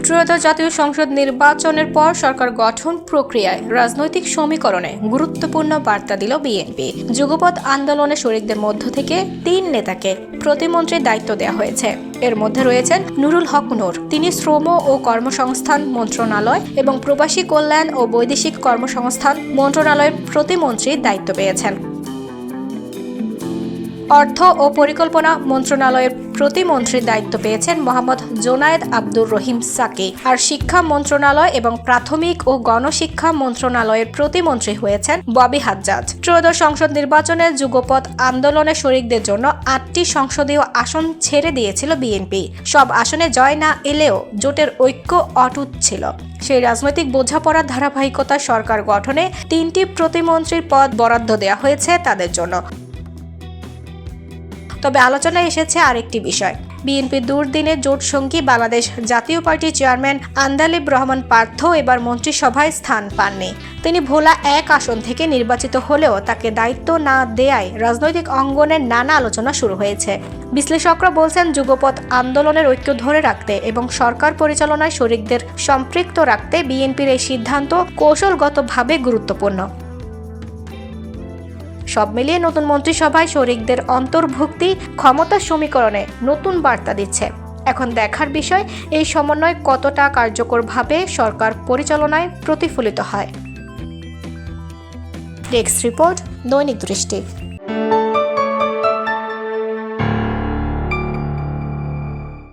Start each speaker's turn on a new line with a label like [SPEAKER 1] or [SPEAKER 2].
[SPEAKER 1] ত্রয়োদশ জাতীয় সংসদ নির্বাচনের পর সরকার গঠন প্রক্রিয়ায় রাজনৈতিক সমীকরণে গুরুত্বপূর্ণ বার্তা দিল বিএনপি। যুগপৎ আন্দোলনে শরিকদের মধ্য থেকে 3 নেতাকে প্রতিমন্ত্রীর দায়িত্ব দেওয়া হয়েছে। এর মধ্যে রয়েছেন নুরুল হক নূর, তিনি শ্রম ও কর্মসংস্থান মন্ত্রণালয় এবং প্রবাসী কল্যাণ ও বৈদেশিক কর্মসংস্থান মন্ত্রণালয়ের প্রতিমন্ত্রীর দায়িত্ব পেয়েছেন। অর্থ ও পরিকল্পনা মন্ত্রণালয়ের প্রতিমন্ত্রীর দায়িত্ব পেয়েছেন মোহাম্মদ জোনায়েদ আব্দুর রহিম সাকি, আর শিক্ষা মন্ত্রণালয় এবং প্রাথমিক ও গণশিক্ষা মন্ত্রণালয়ের প্রতিমন্ত্রী হয়েছেন ববি হাজ্জাজ। ত্রয়োদশ সংসদ নির্বাচনে যুগপৎ আন্দোলনে শরিকদের জন্য 8টি সংসদীয় আসন ছেড়ে দিয়েছিল বিএনপি। সব আসনে জয় না এলেও জোটের ঐক্য অটুট ছিল। সেই রাজনৈতিক বোঝাপড়ার ধারাবাহিকতা সরকার গঠনে 3টি প্রতিমন্ত্রীর পদ বরাদ্দ দেওয়া হয়েছে তাদের জন্য। তবে আলোচনায় এসেছে আরেকটি বিষয়। বিএনপির দুর্দিনে জোট সঙ্গী বাংলাদেশ জাতীয় পার্টির চেয়ারম্যান আন্দালিব রহমান পার্থ এবার মন্ত্রিসভায় স্থান পাননি। তিনি ভোলা 1 আসন থেকে নির্বাচিত হলেও তাকে দায়িত্ব না দেয়ায় রাজনৈতিক অঙ্গনের নানা আলোচনা শুরু হয়েছে। বিশ্লেষকরা বলছেন, যুগপৎ আন্দোলনের ঐক্য ধরে রাখতে এবং সরকার পরিচালনায় শরিকদের সম্পৃক্ত রাখতে বিএনপির এই সিদ্ধান্ত কৌশলগতভাবে গুরুত্বপূর্ণ। সব মিলিয়ে নতুন মন্ত্রিসভায় শরিকদের অন্তর্ভুক্তি ক্ষমতার সমীকরণে নতুন বার্তা দিচ্ছে। এখন দেখার বিষয় এই সমন্বয় কতটা কার্যকরভাবে সরকার পরিচালনায় প্রতিফলিত হয়। ডেস্ক রিপোর্ট, দৈনিক দৃষ্টি।